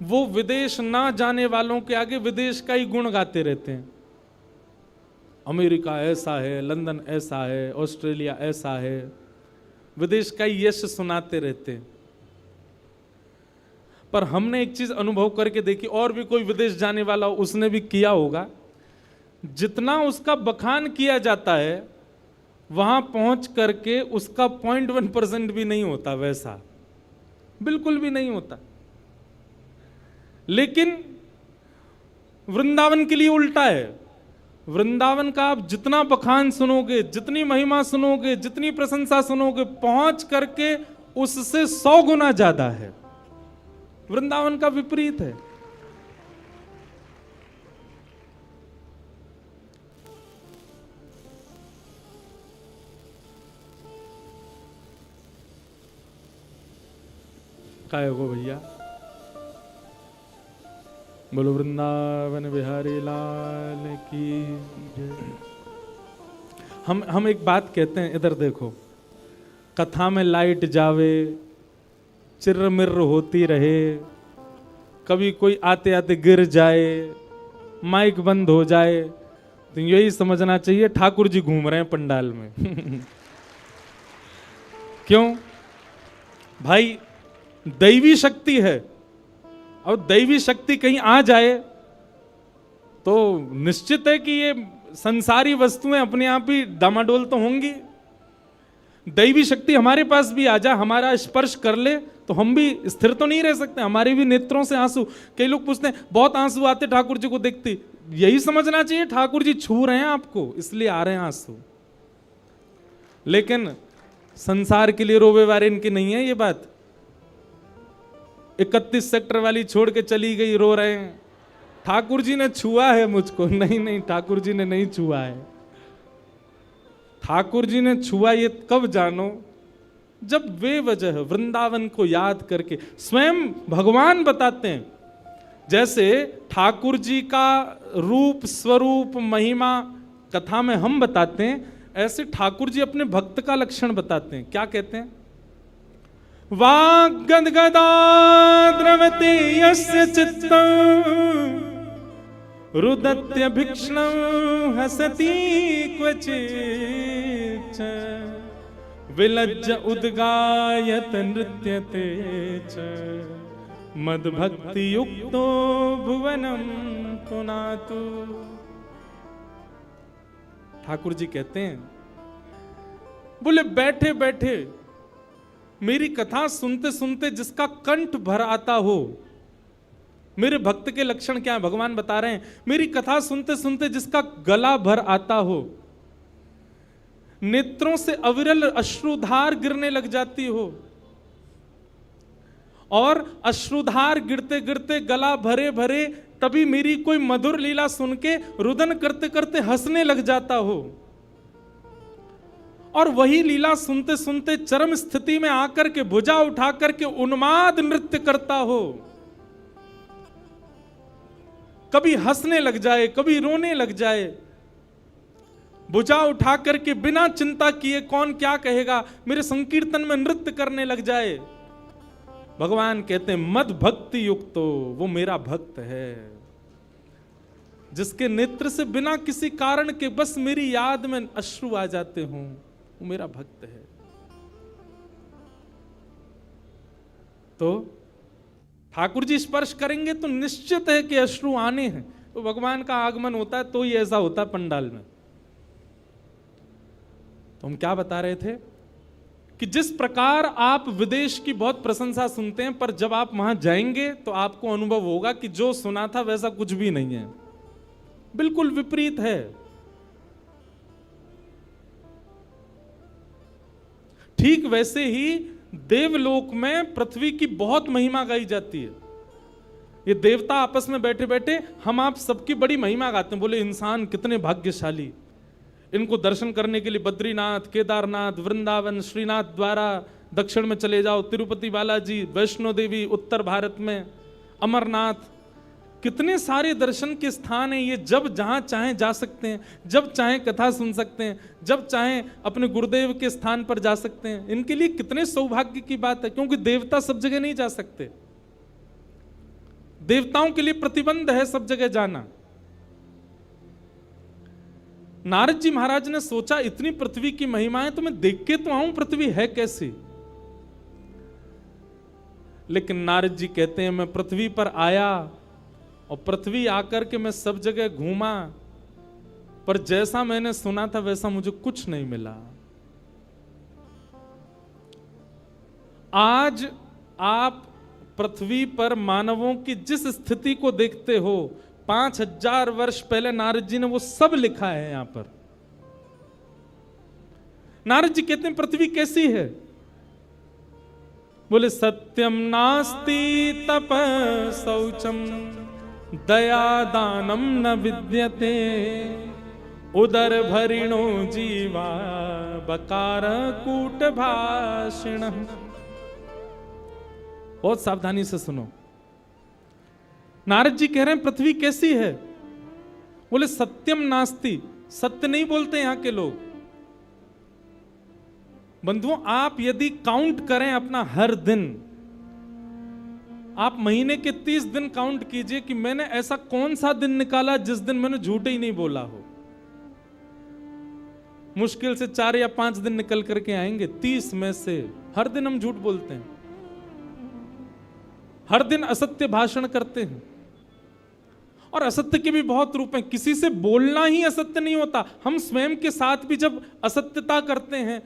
वो विदेश ना जाने वालों के आगे विदेश का ही गुण गाते रहते हैं। अमेरिका ऐसा है, लंदन ऐसा है, ऑस्ट्रेलिया ऐसा है, विदेश का ही यश सुनाते रहते हैं। पर हमने एक चीज अनुभव करके देखी, और भी कोई विदेश जाने वाला उसने भी किया होगा, जितना उसका बखान किया जाता है वहां पहुंच करके उसका 0.1% भी नहीं होता, वैसा बिल्कुल भी नहीं होता। लेकिन वृंदावन के लिए उल्टा है। वृंदावन का आप जितना बखान सुनोगे, जितनी महिमा सुनोगे, जितनी प्रशंसा सुनोगे, पहुंच करके उससे 100 गुना ज्यादा है। वृंदावन का विपरीत है। काय हो भैया? बोलो वृंदावन बिहारी लाल की जय। हम एक बात कहते हैं, इधर देखो, कथा में लाइट जावे, चिर्र मिर्र होती रहे, कभी कोई आते आते गिर जाए, माइक बंद हो जाए, तो यही समझना चाहिए ठाकुर जी घूम रहे हैं पंडाल में। क्यों भाई? दैवी शक्ति है, और दैवी शक्ति कहीं आ जाए तो निश्चित है कि ये संसारी वस्तुएं अपने आप ही डामाडोल तो होंगी। दैवी शक्ति हमारे पास भी आ जाए, हमारा स्पर्श कर ले, तो हम भी स्थिर तो नहीं रह सकते। हमारे भी नेत्रों से आंसू, कई लोग पूछते हैं बहुत आंसू आते ठाकुर जी को देखते, यही समझना चाहिए ठाकुर जी छू रहे हैं आपको, इसलिए आ रहे हैं आंसू। लेकिन संसार के लिए रोवे वारे इनकी नहीं है ये बात। 31 सेक्टर वाली छोड़ के चली गई, रो रहे हैं ठाकुर जी ने छुआ है मुझको। नहीं नहीं, ठाकुर जी ने नहीं छुआ है। ठाकुर जी ने छुआ ये कब जानो? जब वे वजह वृंदावन को याद करके स्वयं भगवान बताते हैं। जैसे ठाकुर जी का रूप, स्वरूप, महिमा कथा में हम बताते हैं, ऐसे ठाकुर जी अपने भक्त का लक्षण बताते हैं। क्या कहते हैं? वाग्गदगदा द्रवते यस्य चित्तं रुदत्य भिक्ष्णं हसति क्वचित् विलज्ज उद्गायत नृत्यते च मद्भक्ति युक्तो भुवनम पुनातु। ठाकुर जी कहते हैं, बोले बैठे बैठे मेरी कथा सुनते सुनते जिसका कंठ भर आता हो। मेरे भक्त के लक्षण क्या है भगवान बता रहे हैं। मेरी कथा सुनते सुनते जिसका गला भर आता हो, नेत्रों से अविरल अश्रुधार गिरने लग जाती हो, और अश्रुधार गिरते गिरते गला भरे भरे तभी मेरी कोई मधुर लीला सुन के रुदन करते करते हंसने लग जाता हो, और वही लीला सुनते सुनते चरम स्थिति में आकर के भुजा उठा करके उन्माद नृत्य करता हो। कभी हंसने लग जाए, कभी रोने लग जाए, भुजा उठा करके बिना चिंता किए कौन क्या कहेगा मेरे संकीर्तन में नृत्य करने लग जाए। भगवान कहते हैं मद भक्ति युक्तो, वो मेरा भक्त है, जिसके नेत्र से बिना किसी कारण के बस मेरी याद में अश्रु आ जाते हों, वो मेरा भक्त है। तो ठाकुर जी स्पर्श करेंगे तो निश्चित है कि अश्रु आने हैं। तो भगवान का आगमन होता है तो ही ऐसा होता है पंडाल में। तो हम क्या बता रहे थे कि जिस प्रकार आप विदेश की बहुत प्रशंसा सुनते हैं, पर जब आप वहां जाएंगे तो आपको अनुभव होगा कि जो सुना था वैसा कुछ भी नहीं है, बिल्कुल विपरीत है। ठीक वैसे ही देवलोक में पृथ्वी की बहुत महिमा गाई जाती है। ये देवता आपस में बैठे बैठे हम आप सबकी बड़ी महिमा गाते हैं, बोले इंसान कितने भाग्यशाली, इनको दर्शन करने के लिए बद्रीनाथ, केदारनाथ, वृंदावन, श्रीनाथ द्वारा दक्षिण में चले जाओ, तिरुपति बालाजी, वैष्णो देवी उत्तर भारत में, अमरनाथ, कितने सारे दर्शन के स्थान हैं। ये जब जहां चाहें जा सकते हैं, जब चाहें कथा सुन सकते हैं, जब चाहें अपने गुरुदेव के स्थान पर जा सकते हैं। इनके लिए कितने सौभाग्य की बात है, क्योंकि देवता सब जगह नहीं जा सकते, देवताओं के लिए प्रतिबंध है सब जगह जाना। नारद जी महाराज ने सोचा इतनी पृथ्वी की महिमा है तो मैं देख के तो आऊं पृथ्वी है कैसी। लेकिन नारद जी कहते हैं मैं पृथ्वी पर आया और पृथ्वी आकर के मैं सब जगह घूमा, पर जैसा मैंने सुना था वैसा मुझे कुछ नहीं मिला। आज आप पृथ्वी पर मानवों की जिस स्थिति को देखते हो, 5000 वर्ष पहले नारद जी ने वो सब लिखा है यहां पर। नारद जी कहते हैं पृथ्वी कैसी है, बोले सत्यम नास्ति तप शौचम दया दानम न विद्यते उदर भरिणो जीवा बकार कूट भाषिण। बहुत सावधानी से सुनो, नारद जी कह रहे हैं पृथ्वी कैसी है, बोले सत्यम नास्ति, सत्य नहीं बोलते यहां के लोग। बंधुओं आप यदि काउंट करें अपना हर दिन, आप महीने के 30 दिन काउंट कीजिए कि मैंने ऐसा कौन सा दिन निकाला जिस दिन मैंने झूठ ही नहीं बोला हो। मुश्किल से 4 या 5 दिन निकल करके आएंगे 30 में से। हर दिन हम झूठ बोलते हैं, हर दिन असत्य भाषण करते हैं, और असत्य के भी बहुत रूप हैं। किसी से बोलना ही असत्य नहीं होता, हम स्वयं के साथ भी जब असत्यता करते हैं,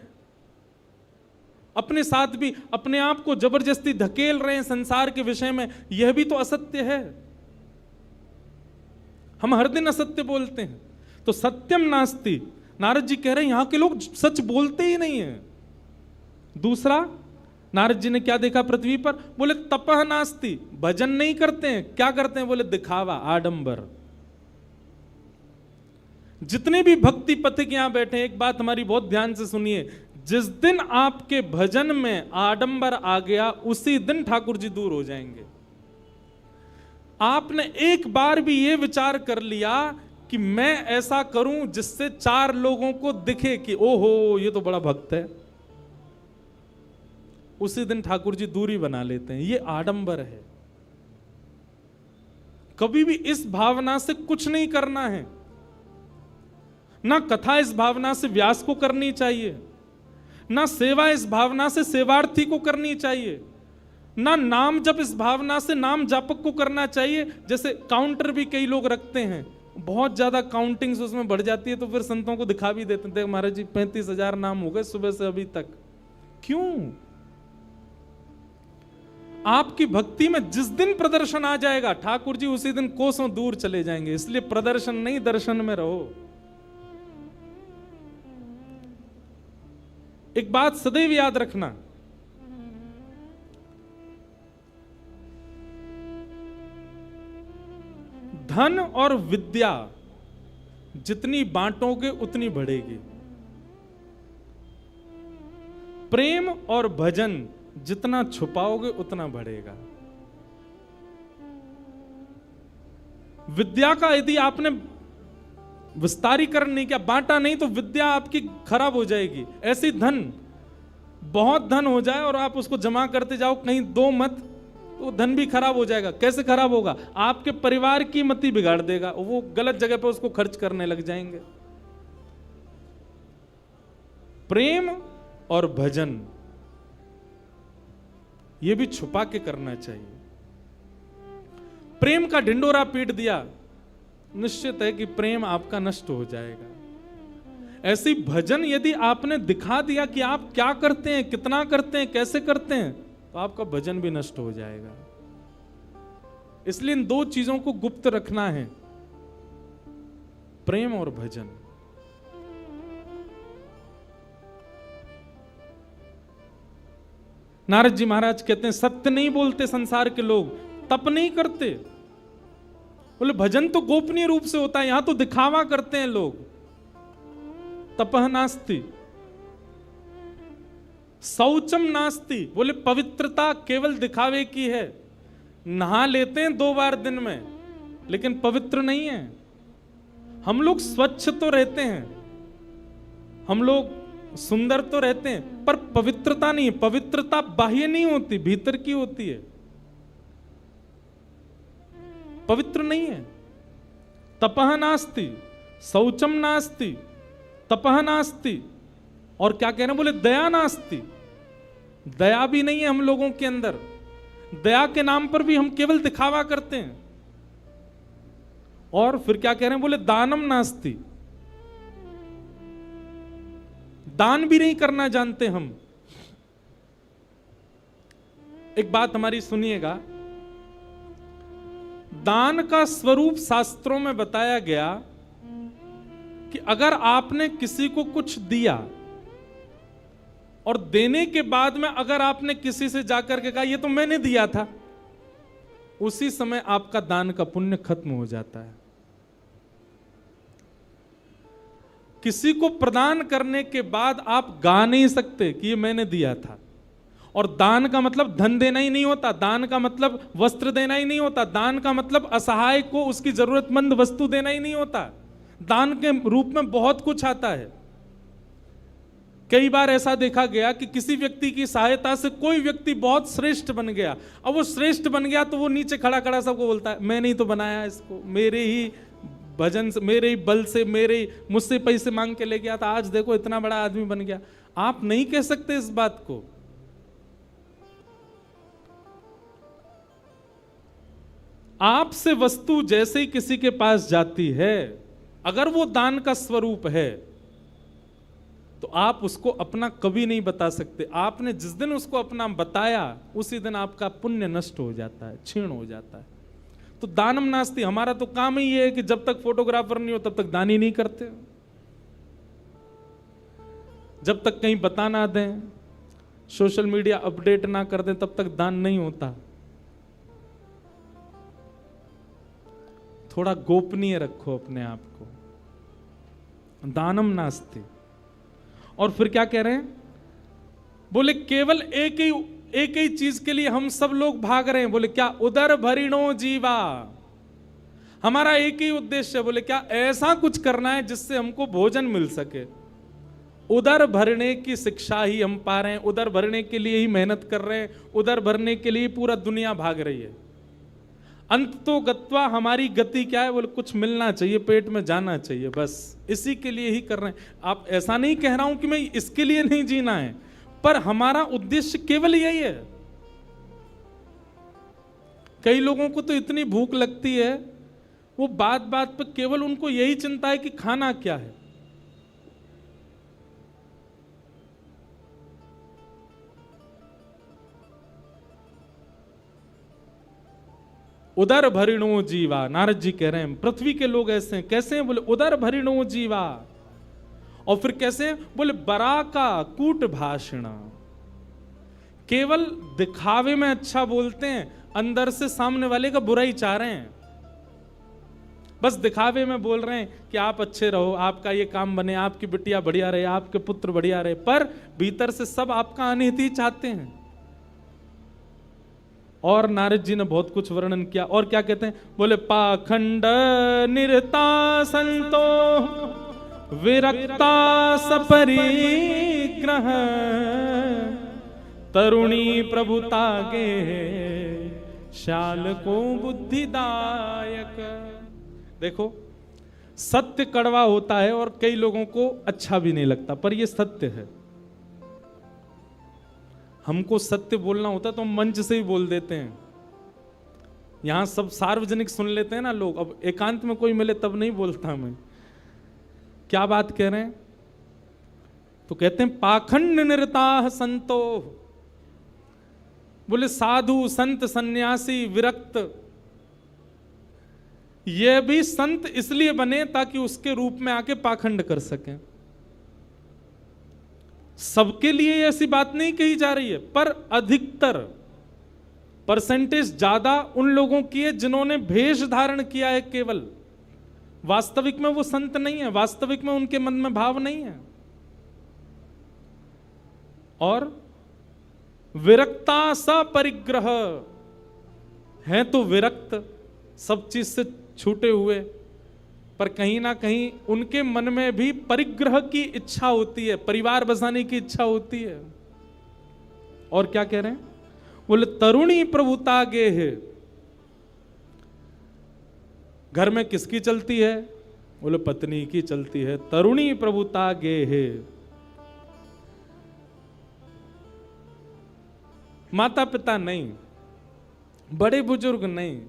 अपने साथ भी अपने आप को जबरदस्ती धकेल रहे हैं संसार के विषय में, यह भी तो असत्य है। हम हर दिन असत्य बोलते हैं। तो सत्यम नास्ति, नारद जी कह रहे हैं यहां के लोग सच बोलते ही नहीं है। दूसरा नारद जी ने क्या देखा पृथ्वी पर, बोले तपह नास्ति, भजन नहीं करते हैं। क्या करते हैं, बोले दिखावा, आडंबर। जितने भी भक्ति पथिक यहां बैठे हैं, एक बात हमारी बहुत ध्यान से सुनिए, जिस दिन आपके भजन में आडंबर आ गया उसी दिन ठाकुर जी दूर हो जाएंगे। आपने एक बार भी यह विचार कर लिया कि मैं ऐसा करूं जिससे 4 लोगों को दिखे कि ओहो ये तो बड़ा भक्त है, उसी दिन ठाकुर जी दूरी बना लेते हैं। ये आडंबर है। कभी भी इस भावना से कुछ नहीं करना है। ना कथा इस भावना से व्यास को करनी चाहिए, ना सेवा इस भावना से सेवार्थी को करनी चाहिए, ना नाम जप इस भावना से नाम जापक को करना चाहिए। जैसे काउंटर भी कई लोग रखते हैं, बहुत ज्यादा काउंटिंग्स उसमें बढ़ जाती है तो फिर संतों को दिखा भी देते हैं, महाराज जी 35,000 नाम हो गए सुबह से अभी तक। क्यों? आपकी भक्ति में जिस दिन प्रदर्शन आ जाएगा ठाकुर जी उसी दिन कोसों दूर चले जाएंगे। इसलिए प्रदर्शन नहीं, दर्शन में रहो। एक बात सदैव याद रखना, धन और विद्या जितनी बांटोगे उतनी बढ़ेगी, प्रेम और भजन जितना छुपाओगे उतना बढ़ेगा। विद्या का यदि आपने विस्तारीकरण नहीं किया, बांटा नहीं, तो विद्या आपकी खराब हो जाएगी। ऐसी धन, बहुत धन हो जाए और आप उसको जमा करते जाओ, कहीं दो मत, तो धन भी खराब हो जाएगा। कैसे खराब होगा? आपके परिवार की मति बिगाड़ देगा, वो गलत जगह पे उसको खर्च करने लग जाएंगे। प्रेम और भजन ये भी छुपा के करना चाहिए। प्रेम का ढिंडोरा पीट दिया, निश्चित है कि प्रेम आपका नष्ट हो जाएगा। ऐसी भजन यदि आपने दिखा दिया कि आप क्या करते हैं, कितना करते हैं, कैसे करते हैं, तो आपका भजन भी नष्ट हो जाएगा। इसलिए इन दो चीजों को गुप्त रखना है, प्रेम और भजन। नारद जी महाराज कहते हैं, सत्य नहीं बोलते संसार के लोग, तप नहीं करते। बोले भजन तो गोपनीय रूप से होता है, यहां तो दिखावा करते हैं लोग। तपः नास्ति शौचम नास्ति, बोले पवित्रता केवल दिखावे की है। नहा लेते हैं 2 बार दिन में, लेकिन पवित्र नहीं है। हम लोग स्वच्छ तो रहते हैं, हम लोग सुंदर तो रहते हैं, पर पवित्रता नहीं है। पवित्रता बाह्य नहीं होती, भीतर की होती है। पवित्र नहीं है। तपः नास्ति शौचम नास्ति तपः नास्ति, और क्या कह रहे हैं? बोले दया नास्ति, दया भी नहीं है हम लोगों के अंदर। दया के नाम पर भी हम केवल दिखावा करते हैं। और फिर क्या कह रहे हैं? बोले दानम नास्ति, दान भी नहीं करना जानते हम। एक बात हमारी सुनिएगा, दान का स्वरूप शास्त्रों में बताया गया कि अगर आपने किसी को कुछ दिया और देने के बाद में अगर आपने किसी से जाकर के कहा ये तो मैंने दिया था, उसी समय आपका दान का पुण्य खत्म हो जाता है। किसी को प्रदान करने के बाद आप गा नहीं सकते कि ये मैंने दिया था। और दान का मतलब धन देना ही नहीं होता, दान का मतलब वस्त्र देना ही नहीं होता, दान का मतलब असहाय को उसकी जरूरतमंद वस्तु देना ही नहीं होता। दान के रूप में बहुत कुछ आता है। कई बार ऐसा देखा गया कि किसी व्यक्ति की सहायता से कोई व्यक्ति बहुत श्रेष्ठ बन गया। अब वो श्रेष्ठ बन गया तो वो नीचे खड़ा खड़ा सबको बोलता है मैंने ही तो बनाया इसको, मेरे ही भजन से, मेरे ही बल से, मुझसे पैसे मांग के ले गया था, आज देखो इतना बड़ा आदमी बन गया। आप नहीं कह सकते इस बात को। आपसे वस्तु जैसे ही किसी के पास जाती है, अगर वो दान का स्वरूप है तो आप उसको अपना कभी नहीं बता सकते। आपने जिस दिन उसको अपना बताया उसी दिन आपका पुण्य नष्ट हो जाता है, क्षीण हो जाता है। तो दानम नास्ति, हमारा तो काम ही है कि जब तक फोटोग्राफर नहीं हो तब तक दान ही नहीं करते। जब तक कहीं बता ना दें, सोशल मीडिया अपडेट ना कर दें, तब तक दान नहीं होता। थोड़ा गोपनीय रखो अपने आप को, दानम नास्ति। और फिर क्या कह रहे हैं? बोले केवल एक ही चीज के लिए हम सब लोग भाग रहे हैं। बोले क्या? उदर भरिणो जीवा, हमारा एक ही उद्देश्य है। बोले क्या? ऐसा कुछ करना है जिससे हमको भोजन मिल सके। उदर भरने की शिक्षा ही हम पा रहे हैं, उदर भरने के लिए ही मेहनत कर रहे हैं, उदर भरने के लिए पूरा दुनिया भाग रही है। अंत तो गत्वा, हमारी गति क्या है? बोले कुछ मिलना चाहिए, पेट में जाना चाहिए, बस इसी के लिए ही कर रहे हैं। आप ऐसा नहीं कह रहा हूं कि मैं इसके लिए नहीं जीना है, पर हमारा उद्देश्य केवल यही है। कई लोगों को तो इतनी भूख लगती है, वो बात बात पर केवल उनको यही चिंता है कि खाना क्या है। उदर भरिणो जीवा, नारद जी कह रहे हैं पृथ्वी के लोग ऐसे हैं। कैसे हैं? बोले उदर भरिणो जीवा। और फिर कैसे? बोले बरा का कूट भाषण, केवल दिखावे में अच्छा बोलते हैं, अंदर से सामने वाले का बुरा ही चाह रहे हैं। बस दिखावे में बोल रहे हैं कि आप अच्छे रहो, आपका ये काम बने, आपकी बिटिया बढ़िया रहे, आपके पुत्र बढ़िया रहे, पर भीतर से सब आपका अनिहित ही चाहते हैं। और नारद जी ने बहुत कुछ वर्णन किया। और क्या कहते हैं, बोले पाखंड निरता संतो विरक्ता सपरिग्रह तरुणी प्रभुता गे शाल को बुद्धिदायक। देखो, सत्य कड़वा होता है और कई लोगों को अच्छा भी नहीं लगता, पर यह सत्य है। हमको सत्य बोलना होता है तो हम मंच से ही बोल देते हैं। यहां सब सार्वजनिक सुन लेते हैं ना लोग, अब एकांत में कोई मिले तब नहीं बोलता मैं। क्या बात कह रहे हैं, तो कहते हैं पाखंड निरता संतो, बोले साधु संत सन्यासी विरक्त, ये भी संत इसलिए बने ताकि उसके रूप में आके पाखंड कर सकें। सबके लिए ऐसी बात नहीं कही जा रही है, पर अधिकतर परसेंटेज ज्यादा उन लोगों की है जिन्होंने भेष धारण किया है केवल। वास्तविक में वो संत नहीं है, वास्तविक में उनके मन में भाव नहीं है। और विरक्ता सा परिग्रह है तो विरक्त, सब चीज से छूटे हुए, पर कहीं ना कहीं उनके मन में भी परिग्रह की इच्छा होती है, परिवार बसाने की इच्छा होती है। और क्या कह रहे हैं, बोले तरुणी प्रभुता गे है। घर में किसकी चलती है, बोले पत्नी की चलती है। तरुणी प्रभुता गे है, माता पिता नहीं, बड़े बुजुर्ग नहीं,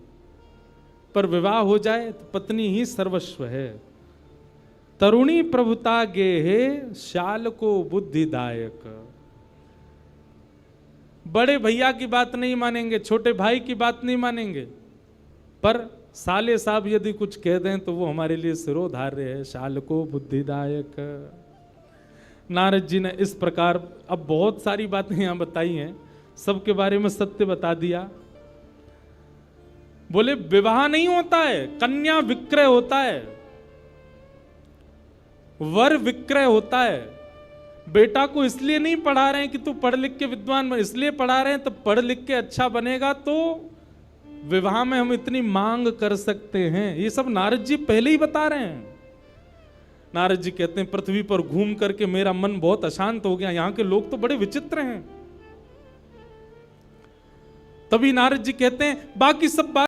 पर विवाह हो जाए तो पत्नी ही सर्वस्व है। तरुणी प्रभुता गे है शाल को बुद्धिदायक। बड़े भैया की बात नहीं मानेंगे, छोटे भाई की बात नहीं मानेंगे, पर साले साहब यदि कुछ कह दें तो वो हमारे लिए सिरोधार्य है। शाल को बुद्धिदायक। नारद जी ने इस प्रकार अब बहुत सारी बातें यहां बताई हैं, सबके बारे में सत्य बता दिया। बोले विवाह नहीं होता है, कन्या विक्रय होता है, वर विक्रय होता है। बेटा को इसलिए नहीं पढ़ा रहे हैं कि तू पढ़ लिख के विद्वान बन, इसलिए पढ़ा रहे हैं तो पढ़ लिख के अच्छा बनेगा तो विवाह में हम इतनी मांग कर सकते हैं। ये सब नारद जी पहले ही बता रहे हैं। नारद जी कहते हैं पृथ्वी पर घूम करके मेरा मन बहुत अशांत हो गया, यहां के लोग तो बड़े विचित्र हैं। तभी नारद जी कहते हैं बाकी सब बात